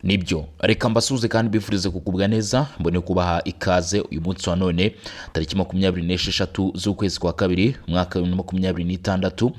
Nibyo reka mbasuze kandi bifurize kugubwa neza mbone kubaha ikaze uyu munsi wa none tariki 26 z'ukwezi kwa kabiri mwaka wa 2026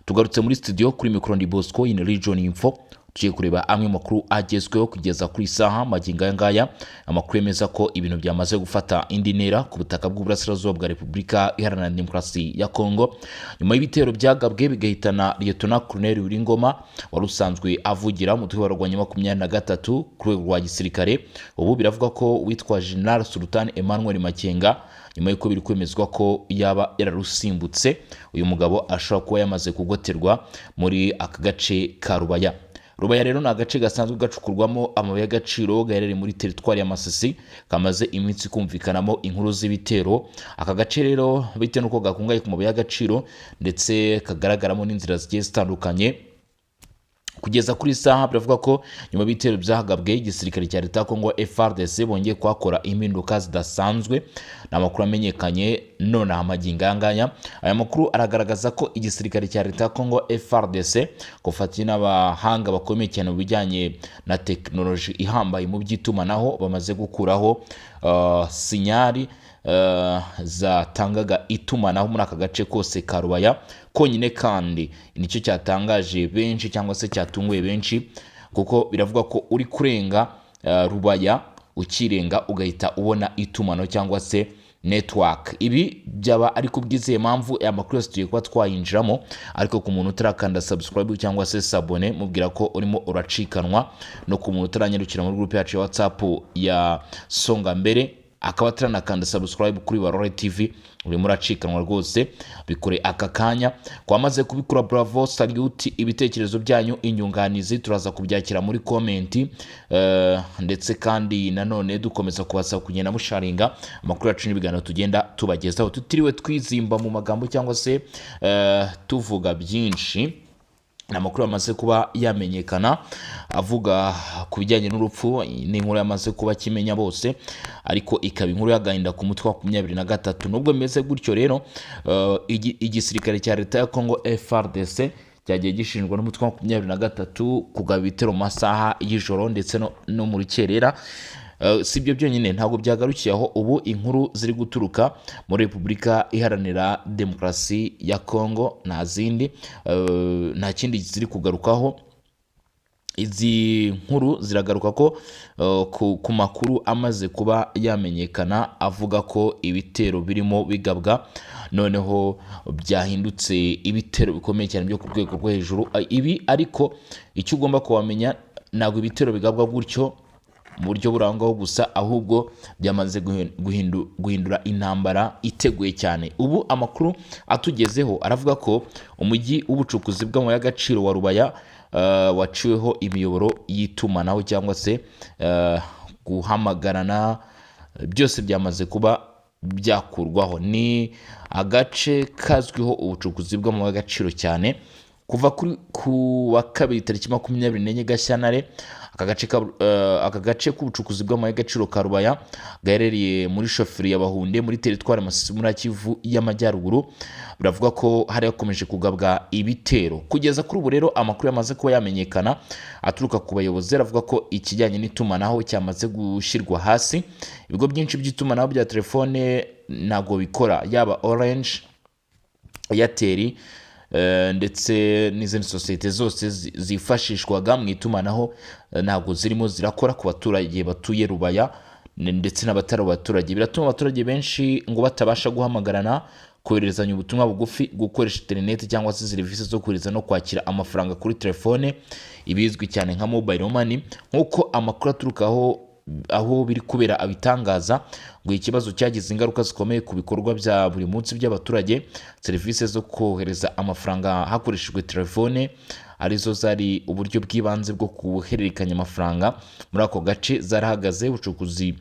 tugarutse muri studio kuri micro ndi Bosco in Region Info tugiye kureba amwe makuru agezweho kugeza kuri saha maginga ngaya amakuru yemeza ko ibintu byamaze gufata indi ntera ku butaka bw'uburasirazuba bwa Repubulika Iharanira Demokarasi ya Kongo nyuma y'ibitero byagabwe bigahitana Lieutenant Colonel Uringoma wari usanzwe avugira mu twibarwanya 23 kuri rwa gisirikare ubu biravuga ko witwa General Sultan Emmanuel Makenga nyuma y'uko biri kwemezwa ko yaba yararusimbutse uyu mugabo ashobora kuba yamaze kugoterwa muri aka gace ka Rubaya. Rubaya rero na agace gasanzwe gacukurwamo amabuye y'agaciro gaherereye muri territoire ya Masisi kamaze iminsi kumvikanamo inkuru z'ibitero. Aka gace rero bite nuko gakungaye ku mabuye y'agaciro ndetse kagaragaramo n'inzira zigiye zitandukanye. Kugeza kuri saha biravuga ko nyuma y'ibitero byahagabwe igisirikare cya leta Kongo FARDC bongeye kwakora impinduka zidasanzwe n'amakuru amenyekanye none amaginga nganya. Aya makuru aragaragaza ko igisirikare cya leta Kongo FARDC kufatira n'abahanga bakomeye cyane mu bijyanye na technology ihambaye mu by'itumanaho bamaze gukuraho sinyari zatangaga itumanaho muri aka gace kose ka Rubaya konyine, kandi nicyo cyatangaje benshi cyangwa se cyatunguye benshi kuko biravuga ko uri kurenga Rubaya ukirenga ugahita ubona itumanaho cyangwa se network. Ibi byaba ari kubwiziye mpamvu aya makuru yose tugiye kuba twayinjiramo, ariko ku muntu utarakanda subscribe cyangwa se s'abone mubwira ko urimo uracikanwa, no ku muntu utaranyarukira muri group yacu ya WhatsApp ya Songa Mbere akaba ataranakanda subscribe kuri Barore TV urimo uracikanwa rwose bikore aka kanya. Kwamaze kubikora bravo, salute, ibitekerezo byanyu inyunganizi turaza kubyakira muri comment, ndetse kandi nanone dukomeza kubasaba kugenda musharinga amakuru yacu n'ibiganiro tugenda tubagezaho tutiriwe twizimba mu magambo cyangwa se tuvuga byinshi. Amakuru yamaze kuba yamenyekana avuga ku bijyanye n'urupfu n'inkuru yamaze kuba kimenya bose, ariko ikaba inkuru yagahinda ku mutwe wa 23. Nubwo bimeze gutyo rero igisirikare cya leta ya Kongo FARDC cyagiye gishinjwa n'umutwe wa 23 kugaba ibitero mu masaha y'ijoro ndetse no mu rukerera. Sibyo byonyine ntabwo byagarukiye aho, ubu inkuru ziri guturuka muri Repubulika Iharanira Demokarasi ya Kongo nta zindi nta kindi ziri kugarukaho. Izi nkuru ziragaruka ko ku makuru amaze kuba yamenyekana avuga ko ibitero birimo bigabwa noneho byahindutse ibitero bikomeye cyane byo ku rwego rwo hejuru. Ibi ariko icyo ugomba kubamenya, ntabwo ibitero bigabwa gutyo mu buryo burangaho gusa, ahubwo byamaze guhindura intambara iteguye cyane. Ubu amakuru atugezeho aravuga ko umujyi w'ubucukuzi bw'amabuye y'agaciro wa Rubaya waciweho imiyoboro y'itumanaho cyangwa se guhamagarana byose byamaze kuba byakurwaho. Ni agace kazwiho ubucukuzi bw'amabuye y'agaciro cyane kuva ku wa kabiri tariki 24 Gashyantare. Aka gace k'ubucukuzi bw'amabuye y'agaciro ka Rubaya gaherereye muri shoferi ya Bahunde muri territoire Masisi muri Kivu y'Amajyaruguru. Biravuga ko hari yakomeje kugabwa ibitero. Kugeza kuri ubu rero amakuru yamaze kuba yamenyekana aturuka ku bayobozi aravuga ko ikijyanye n'itumanaho cyamaze gushyirwa hasi. Ibigo byinshi by'itumanaho bya telefone ntago bikora, yaba Orange, Airtel ndetse n'izindi sosiyete zose zifashishwaga mu itumanaho ntabwo zirimo zirakora ku baturage batuye Rubaya ndetse n'abatari abaturage. Biratuma abaturage benshi ngo batabasha guhamagarana, koherezanya ubutumwa bugufi, gukoresha internet cyangwa se serivisi zo kohereza no kwakira amafaranga kuri telefone ibizwi cyane nka mobile money. Nkuko amakuru aturukaho aho biri kubera abitangaza ngo ikibazo cyagize ingaruka zikomeye ku bikorwa bya buri munsi by'abaturage. Serivisi zo kohereza amafaranga hakoreshejwe telefone arizo zari uburyo bw'ibanze bwo kuhererekanya amafaranga muri ako gace zarahagaze. Ubucukuzi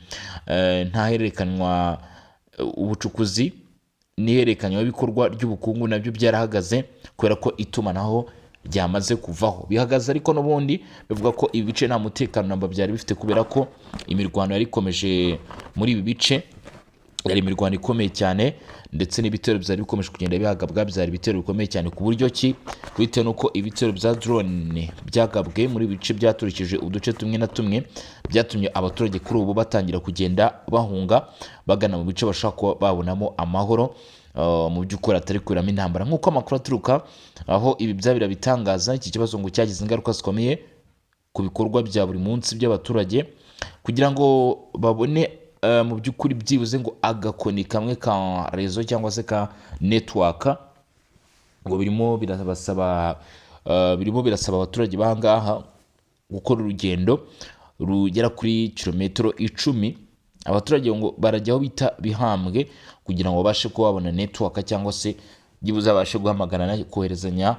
ntahererekanwa, ubucukuzi n'ihererekanywa bikorwa ry'ubukungu nabyo byarahagaze kubera ko itumanaho byamaze kuvaho. Bihagaze ariko n'ubundi bivuga ko ibi bice nta mutekano namba byari bifite kubera ko imirwano yari ikomeje muri ibi bice yari imirwano ikomeye cyane, ndetse n'ibitero byari bikomeje kugenda bihagabwa, byari ibitero bikomeye cyane ku buryo ki bitewe n'uko ibitero bya drone byagabwe muri bice byaturikije uduce tumwe na tumwe, byatumye abaturage kuri ubu batangira kugenda bahunga bagana mu bice bashaka kuba babonamo amahoro. Mu by'ukuri atari kuramo intambara nk'uko amakuru aturuka aho ibi byabira bitangaza. Iki kibazo ngo cyagize ingaruka zikomeye ku bikorwa bya buri munsi by'abaturage, kugira ngo babone mu by'ukuri byibuze ngo agakoni kamwe ka rezo cyangwa se ka network, ngo birimo birasaba abaturage bahangaha gukora urugendo rugera kuri kilometero 10. Abaturage ngo barajya aho bita Bihambwe kugira ngo babashe kuba babona network cyangwa se byibuze babashe guhamagarana, koherezanya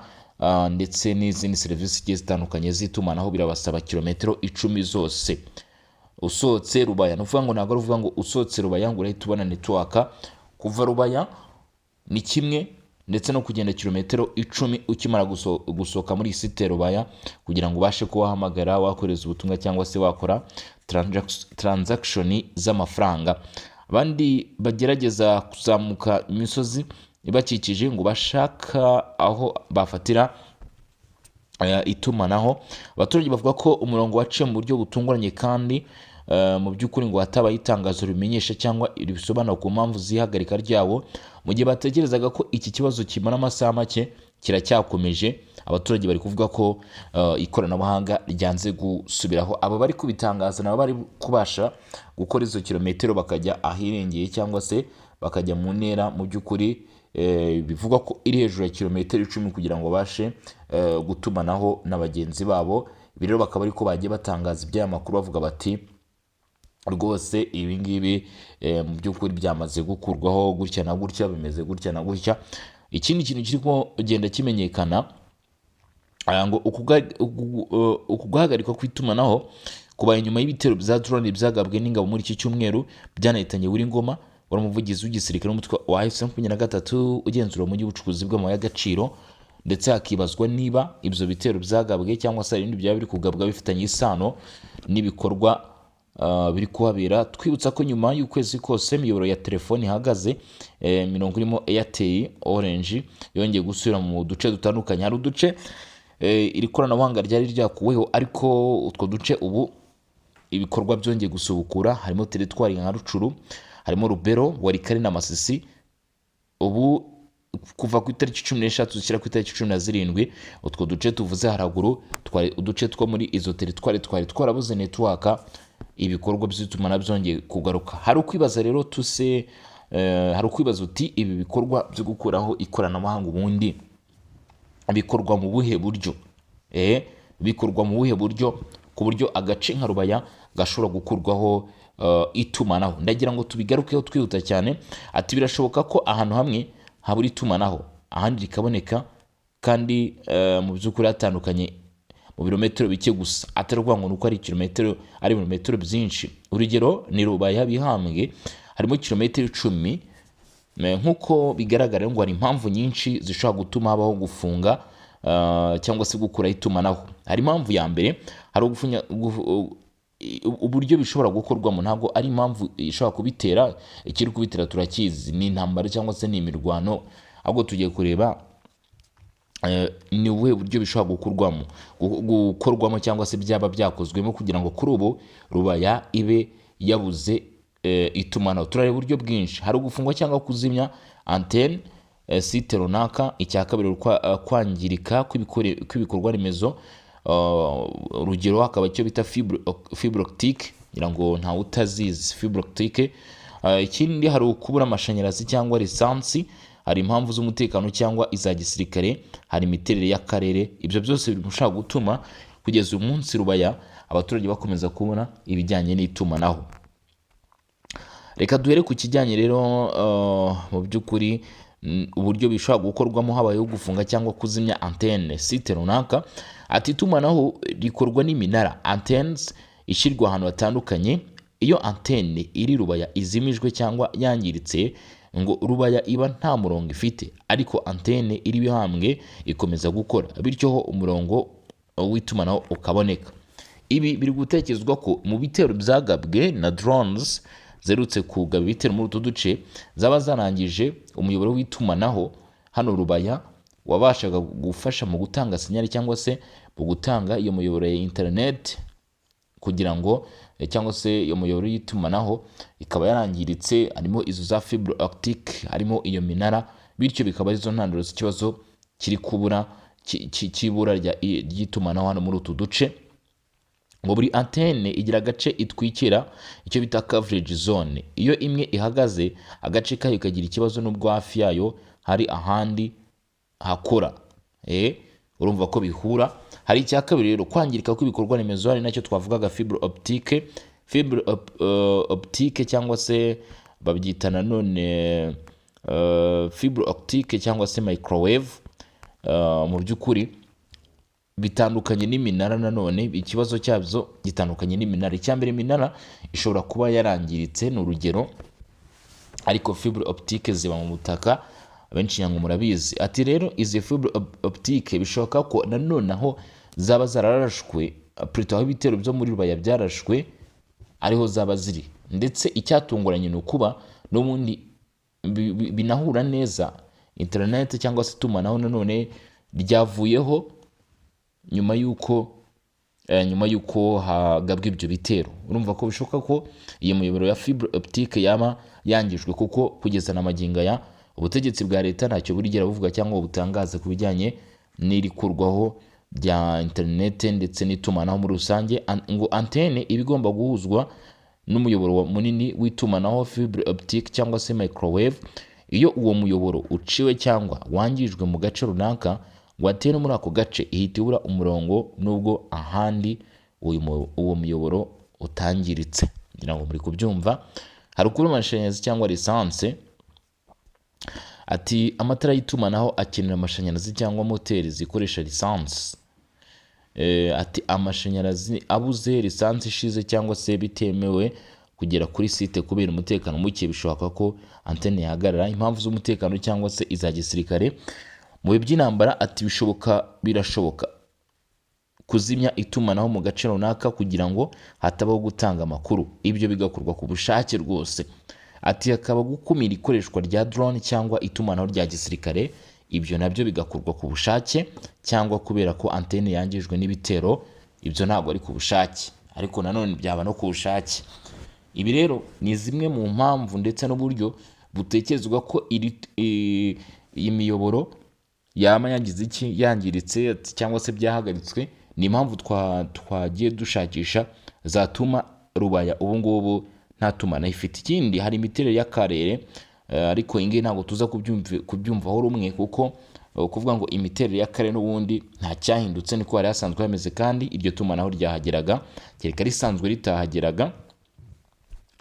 ndetse n'izindi serivisi zigiye zitandukanye z'itumanaho. Birabasaba kilometero 10 zose. Usohotse Rubaya, nuvuga ngo ntabwo ruvuga ngo usohotse Rubaya ngo urahita ubona network. Kuva Rubaya ni kimwe, ndetse no kugenda kilometero 10 ukimara gusohoka muri site Rubaya kugira ngo ubashe kubahamagara, wakoreza ubutumwa cyangwa se wakora transaction z'amafaranga. Abandi bagerageza kuzamuka imisozi ibakikije ngo bashaka aho bafatira itumanaho. Abaturage bavuga ko umurongo waciye mu buryo butunguranye, kandi mu by'ukuri ngo hatabaye itangazo rimenyesha cyangwa ribisobanura ku mpamvu zihagarika ryabo. Mu gihe batekerezaga ko iki kibazo kimara amasaha make, kiracyakomeje. Abaturage bari kuvuga ko ikoranabuhanga ryanze gusubiraho. Aba bari kubitangaza nabo bari kubasha gukora izo kilometero bakajya ahirengeye cyangwa se bakajya mu ntera mu by'ukuri bivuga ko iri hejuru ya kilometero 10 kugira ngo bashe gutumanaho na bagenzi babo. Rero bakaba ariko bagiye batangaza iby'aya makuru bavuga bati rwose ibi ngibi mu by'ukuri byamaze gukurwaho gutya na gutya, bimeze gutya na gutya. Ikindi kintu kiri kugenda kimenyekana ngo ukugahagarikwa kw'itumanaho kubaye nyuma y'ibitero bya drone byagabwe n'ingabo muri iki cyumweru byanahitanye Ngoma, wari umuvugizi w'igisirikare n'umutwe wa M23 ugenzura umujyi w'ubucukuzi bw'amabuye y'agaciro, ndetse hakibazwa niba ibyo bitero byagabwe cyangwa se ibindi byaba biri kugabwa bifitanye isano n'ibikorwa biri kuhabera. Twibutsa ko nyuma y'ukwezi kose imiyoboro ya telefoni ihagaze, mirongo irimo Airtel, Orange yongeye gusubira mu duce dutandukanye. Hari uduce iri koranabuhanga ryari ryakuweho, ariko utwo duce ubu ibikorwa byongeye gusubukura. Harimo teritwari nka Rucuru, harimo Rubero, Warikare na Masisi. Ubu kuva ku itariki 16 zishyira ku itariki 17 utwo duce tuvuze haraguru twari uduce two muri izo teritwari twari twarabuze network, ibikorwa by'itumanaho byongeye kugaruka. Hari ukwibaza rero hari ukwibaza uti ibi bikorwa byo gukuraho ikoranabuhanga ubundi bikorwa mu buhe buryo? Bikorwa mu buhe buryo ku buryo agace nka Rubaya gashobora gukurwaho itumanaho? Ndagira ngo tubigarukeho twihuta cyane. Ati birashoboka ko ahantu hamwe habura itumanaho ahandi rikaboneka, kandi mu by'ukuri hatandukanye mu birometero bike gusa, atari ukuvuga ngo nuko ari kilometero ari ibirometero byinshi. Urugero ni Rubaya Bihambwe harimo kilometero 10. Nk'uko bigaragara ngo hari impamvu nyinshi zishobora gutuma habaho gufunga cyangwa se gukuraho itumanaho. Hari impamvu ya mbere, hari uburyo bishobora gukorwamo, ntabwo ari impamvu ishobora kubitera. Ikiri kubitera turakizi, ni intambara cyangwa se ni imirwano, ahubwo tugiye kureba ni ubuhe buryo bishobora gukorwamo cyangwa se byaba byakozwemo kugira ngo kuri ubu Rubaya ibe yabuze itumanaho. Turareba uburyo bwinshi, hari ugufungwa cyangwa kuzimya antenne site runaka. Icya kabiri kwangirika kw'ibikorwa remezo, urugero hakaba icyo bita fibre optique, ngira ngo nta utazizi fibre optique. Ikindi hari ukubura amashanyarazi cyangwa lisansi, hari impamvu z'umutekano cyangwa iza gisirikare, hari imiterere y'akarere. Ibyo byose bishobora gutuma kugeza uyu munsi Rubaya abaturage bakomeza kubona ibijyanye n'itumanaho. Reka duhere ku kijyanye rero mu by'ukuri uburyo bishobora gukorwamo habayeho gufunga cyangwa kuzimya antenne site runaka. Ati itumanaho rikorwa n'iminara antennes ishyirwa ahantu hatandukanye. Iyo antenne iri Rubaya izimijwe cyangwa yangiritse, ngo Rubaya iba nta murongo ifite, ariko antenne iri Bihambwe ikomeza gukora, bityo ho umurongo w'itumanaho ukaboneka. Ibi biri gutekerezwa ko mu bitero byagabwe na drones zerutse kugaba ibitero muri utu duce zaba zarangije umuyoboro w'itumanaho hano Rubaya wabashaga gufasha mu gutanga sinyali cyangwa se mu gutanga iyo muyoboro ya internet kugira ngo cyangwa se iyo muyoboro y'itumanaho ikaba yarangiritse, harimo izo za fibre optique, harimo iyo minara, bityo bikaba arizo ntandaro z'ikibazo kiri kubura cy'ibura ry'itumanaho hano muri utu duce. Ngo buri antene igira agace itwikira icyo bita coverage zone. Iyo imwe ihagaze agace kayo kagira ikibazo n'ubwo hafi yayo hari ahandi hakora. Urumva ko bihura. Hari icya kabiri rero, kwangirika kw'ibikorwa remezo, hari nacyo twavugaga fibre optique. Fibre optique cyangwa se babyita nanone fibre optique cyangwa se microwave, mu by'ukuri bitandukanye n'iminara. Nanone ikibazo cyabyo gitandukanye n'iminara. Icyambere, iminara ishobora kuba yarangiritse, ni urugero, ariko fibre optique ziba mu butaka, abenshi nyango murabizi. Ati rero izi fibre optique bishoboka ko nanone aho zaba zararashwe, plutôt aho ibitero byo muri Rubaya byarashwe ariho zaba ziri, ndetse icyatunguranye ni ukuba n'ubundi binahura neza internet cyangwa se itumanaho nanone ryavuyeho nyuma yuko hagabwa ibyo bitero. Urumva ko bishoboka ko iyi muyoboro ya fibre optique yaba yangijwe, kuko kugeza na magingo aya ubutegetsi bwa leta ntacyo burigera buvuga cyangwa butangaza ku bijyanye n'irikurwaho rya internet ndetse n'itumanaho muri rusange. Ngo antene iba igomba guhuzwa n'umuyoboro munini w'itumanaho fibre optique cyangwa se microwave. Iyo uwo muyoboro uciwe cyangwa wangijwe mu gace runaka, ngo antene muri ako gace ihita ibura umurongo nubwo ahandi uwo muyoboro utangiritse. Ngira ngo muri kubyumva. Hari ukuri amashanyarazi cyangwa lisanse. Ati amatara y'itumanaho akenera amashanyarazi cyangwa moteri zikoresha lisanse. Ati amashanyarazi abuze, lisanse ishize cyangwa se bitemewe kugera kuri site kubera umutekano muke, bishoboka ko antene yahagarara. Impamvu z'umutekano cyangwa se iza gisirikare mu bihe by'intambara. Ati birashoboka kuzimya itumanaho mu gace runaka kugira ngo hatabaho gutanga amakuru, ibyo bigakorwa ku bushake rwose. Ati hakaba gukumira ikoreshwa rya drone cyangwa itumanaho rya gisirikare, ibyo nabyo bigakorwa ku bushake cyangwa kubera ko antene yangijwe n'ibitero, ibyo ntabwo ari ku bushake, ariko nanone byaba no ku bushake. Ibi rero ni zimwe mu mpamvu ndetse n'uburyo butekerezwa ko iyi miyoboro yaba yangiritse cyangwa se byahagaritswe. Ni impamvu twagiye dushakisha zatuma Rubaya ubu ngubu nta tumanaho ifite. Ikindi, hari imiterere y'akarere, ariko ingi ntabwo tuza kubyumvaho rumwe, kuko kuvuga ngo imiterere y'akarere n'ubundi nta cyahindutse, niko hari hasanzwe hameze, kandi iryo tumanaho ryahageraga kereka risanzwe ritahageraga.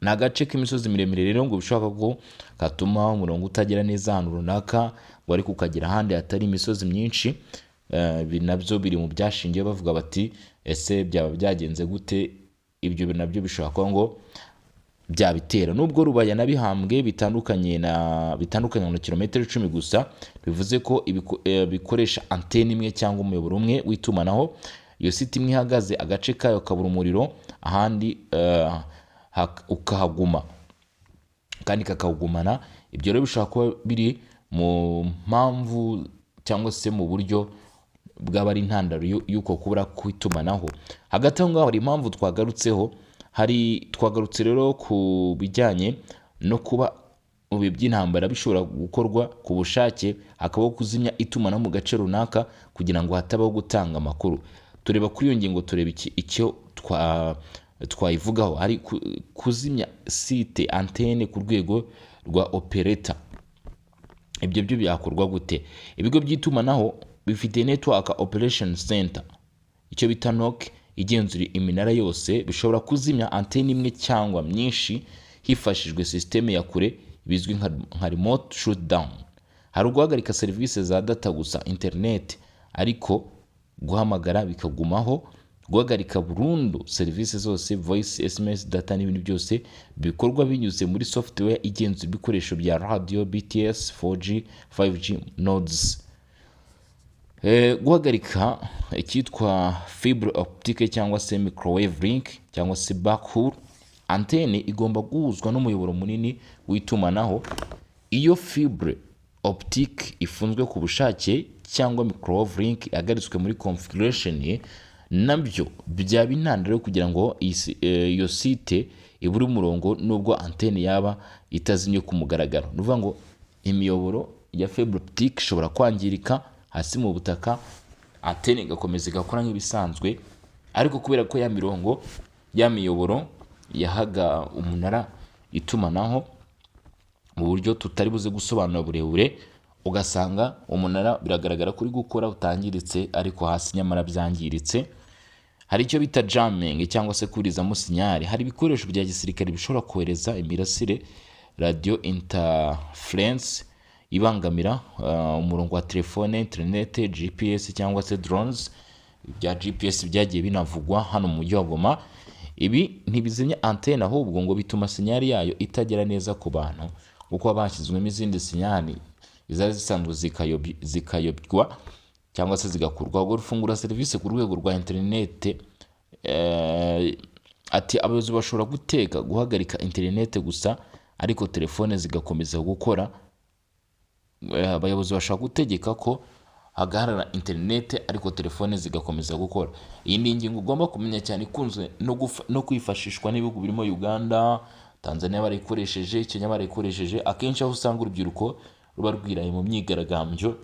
Ni agace k'imisozi miremire rero, ngo bishoboka ko katuma umurongo utagera neza ahantu runaka, ngo ariko ukagera ahandi hatari imisozi myinshi. Nabyo biri mu byashingiye bavuga bati ese byaba byagenze gute. Ibyo nabyo bishobora kuba ngo byabitera. Nubwo Rubaya na Bihambwe bitandukanye na kilometero 10 gusa, bivuze ko bikoresha antene imwe cyangwa umuyoboro umwe w'itumanaho. Iyo site imwe ihagaze agace kayo kabura umuriro, ahandi ukahaguma kandi kakawugumana. Ibyo rero bishobora kuba biri mu mpamvu cyangwa se mu buryo bwaba ari intandaro y'uko kubura kw'itumanaho. Hagati aho ngaho hari impamvu twagarutse rero ku bijyanye no kuba mu bihe by'intambara bishobora gukorwa ku bushake, hakabaho kuzimya itumanaho mu gace runaka kugira ngo hatabaho gutanga amakuru. Tureba kuri iyo ngingo, tureba icyo twayivugaho. Hari kuzimya site antene ku rwego rwa operator. Ibyo byo byakorwa gute? Ibigo by'itumanaho bifite network operation center, icyo bita NOC, igenzura iminara yose. Bishobora kuzimya antene imwe cyangwa myinshi hifashishijwe systeme ya kure bizwi nka remote shutdown. Hari guhagarika serivisi za data gusa, internet, ariko guhamagara bikagumaho. Guhagarika burundu serivisi zose, voice, SMS, data n'ibindi byose bikorwa binyuze muri software igenzura ibikoresho bya radio, BTS, 4G, 5G nodes. Guhagarika icyitwa fibre optique cyangwa se microwave link cyangwa se backhaul. antene igomba guhuzwa n'umuyoboro munini w'itumanaho. Iyo fibre optique ifunzwe ku bushake cyangwa microwave link yagaritswe muri configuration nabyo byaba intandaro kugira ngo iyo site iburi umurongo nubwo antene yaba itazimye ku mugaragaro. Nuvuga ngo imiyoboro ya fibre optique ishobora kwangirika hasi mu butaka, antene igakomeza igakora nk'ibisanzwe, ariko kubera ko ya miyoboro yahaga umunara itumanaho mu buryo tutari buze gusobanura burebure, ugasanga umunara biragaragara kuri gukora utangiritse ariko hasi nyamara byangiritse. Hari icyo bita jamming cyangwa se kurizamo sinyari. Hari ibikoresho bya gisirikare bishobora kohereza imirasire radio interference ibangamira umurongo wa telefone, internet, GPS cyangwa se drones. Bya GPS byagiye binavugwa hano mu mujyi wa Goma. Ibi ntibizimya antene, ahubwo ngo bituma sinyari yayo itagera neza ku bantu, kuko bashyizwemo izindi sinyari izari zisanzwe zikayobywa cyangwa se zigakurwa. Ubwo rufungura serivisi ku rwego rwa internet. Ati abayobozi bashobora guteka guhagarika internet gusa ariko telefone zigakomeza gukora. Abayobozi bashaka gutegeka ko hagarara internet ariko telefone zigakomeza gukora. Iyi ni ingingo ugomba kumenya cyane, ikunzwe no kwifashishwa n'ibihugu birimo Uganda, Tanzania barayikoresheje, Kenya barayikoresheje. Akenshi aho usanga urubyiruko ruba rwiraye mu myigaragambyo,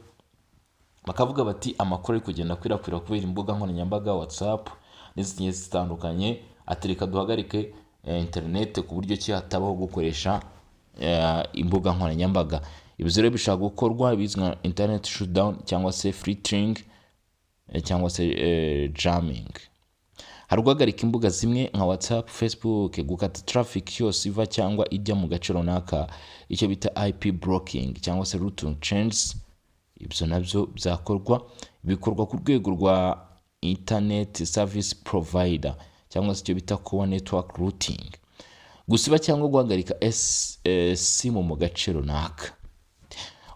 bakavuga bati amakuru ari kugenda kwirakwira kubera imbuga nkoranyambaga, WhatsApp n'izindi zitandukanye, atereka duhagarike internet ku buryo ki hatabaho gukoresha imbuga nkoranyambaga. Ibyo rero bishaka gukorwa bizwi nka internet shutdown cyangwa se filtering cyangwa se jamming. Hari guhagarika imbuga zimwe nka WhatsApp, Facebook, gukata traffic yose iva cyangwa ijya mu gace runaka, icyo bita IP blocking cyangwa se routing changes. Ibyo nabyo byakorwa, bikorwa ku rwego rwa internet service provider cyangwa se icyo bita core network routing. Gusiba cyangwa guhagarika simu mu gace runaka.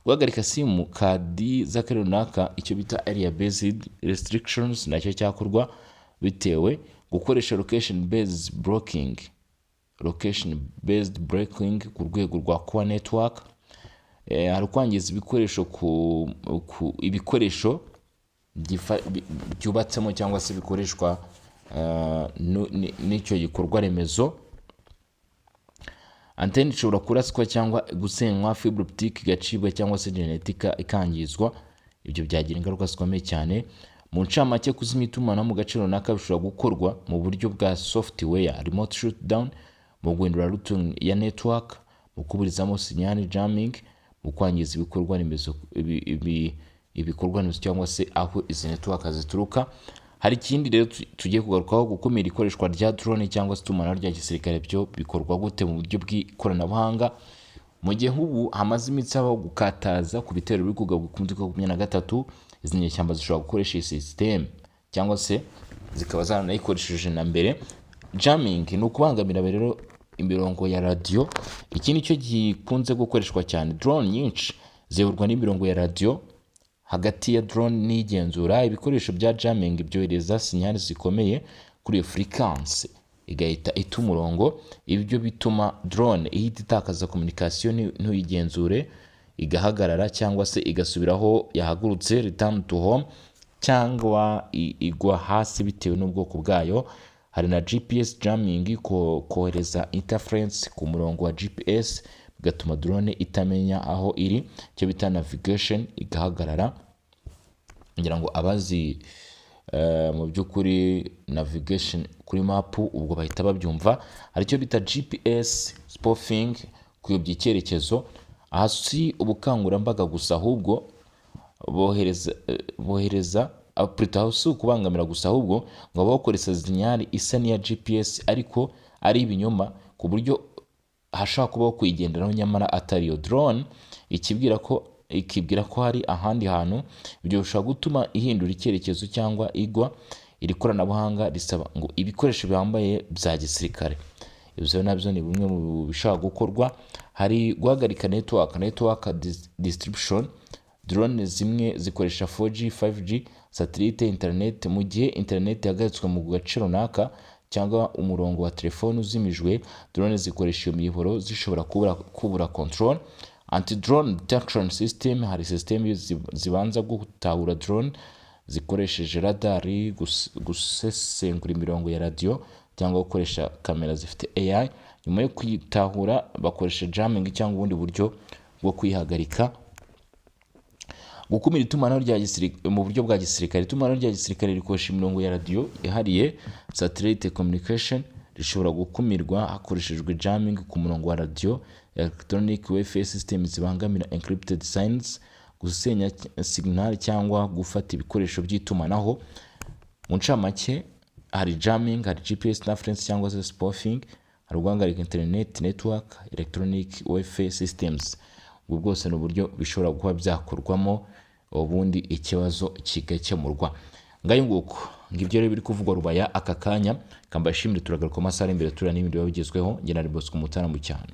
Guhagarika simu kadi z'akarere runaka, icyo bita area based restrictions, nacyo cyakorwa bitewe gukoresha location based blocking ku rwego rwa core network. Hari kwangiza ibikoresho ibikoresho byubatsemo cyangwa se bikoreshwa n'icyo gikorwa remezo. Antene ishobora kuraswa cyangwa gusenywa, fibre optique igacibwa cyangwa se genetica ikangizwa. Ibyo byagira ingaruka zikomeye cyane. Mu ncamake, kuzimya itumanaho mu gace runaka bishobora gukorwa mu buryo bwa software, remote shutdown, mu guhindura routing ya network, mu kuburizamo sinyari, jamming, mu kwangiza ibikorwa remezo cyangwa se aho izi network zituruka. Hari ikindi rero tugiye kugarukaho, gukumira ikoreshwa rya drone cyangwa se itumanaho rya gisirikare. Byo bikorwa gute mu buryo bw'ikoranabuhanga? Mu gihe ubu hamaze iminsi habaho gukataza ku bitero biri kugabwa ku mutwe wa 23, izi nyeshyamba zishobora gukoresha iyi system cyangwa se zikaba zaranayikoresheje na mbere. Jamming ni ukubangamira rero imirongo ya radio. Iki nicyo gikunze gukoreshwa cyane. Drone nyinshi ziyoborwa n'imirongo ya radio. Hagati ya drone n'igenzura, ibikoresho bya jamming byohereza sinyari zikomeye kuri iyo frequency igahita ita umurongo. Ibyo bituma drone ihita itakaza communication ntuyigenzure, igahagarara cyangwa se igasubiraho yahagurutse, return to home, cyangwa igwa hasi bitewe n'ubwoko bwayo. Hari na GPS jamming, kohereza interference ku murongo wa GPS bigatuma drone itamenya aho iri, cyo bita navigation, igahagarara. Ngira ngo abazi mu by'ukuri navigation kuri map ubwo bahita babyumva. Hari cyo bita GPS spoofing, kuyobya icyerekezo. Ahasi ubukangurambaga gusa, ahubwo bohereza apuritaho kubangamira gusa, ahubwo ngo bakoresha sinyari isa n'iya GPS ariko ari ibinyoma, ku buryo hashaka kubaho kuyigenderaho nyamara atari iyo. Drone ikibwira ko hari ahandi hantu. Ibyo bishobora gutuma ihindura icyerekezo cyangwa igwa. Iri koranabuhanga risaba ngo ibikoresho byambaye bya gisirikare. Ibyo nabyo ni bimwe mu bishaka gukorwa. Hari guhagarika network distribution. Drone zimwe zikoresha 4G, 5G, satellite, internet. Mu gihe internet yahagaritswe mu gace runaka cyangwa umurongo wa telefone uzimijwe, drone zikoresha iyo miyoboro zishobora kubura control. Anti-drone detection system, hari system zibanza gutahura drone zikoresheje radari, gusesengura imirongo ya radio cyangwa gukoresha kamera zifite AI. Nyuma yo kwitahura bakoresha jamming cyangwa ubundi buryo bwo kwihagarika. Gukumira itumanaho rya gisirikare mu buryo bwa gisirikare. Itumanaho rya gisirikare rikoresha imirongo ya radio ihariye satellite communication, rishobora gukumirwa hakoreshejwe jamming ku murongo wa radio. Electronic warfare systems zibangamira encrypted signs, gusenya signal cyangwa gufata ibikoresho by'itumanaho. Mu ncamake, hari jamming, hari GPS interference cyangwa se spoofing, hari guhagarika internet network, electronic warfare systems. Ubwo bwose n'uburyo bishobora kuba byakorwamo ubundi ikibazo kigakemurwa. Ngayo nguko ngibyo rero biri kuvugwa Rubaya aka kanya. Kambashimire, turagaruka amasaha imbere turana n'ibindi bigezweho. Njye na Bosco Mutara mu cyane.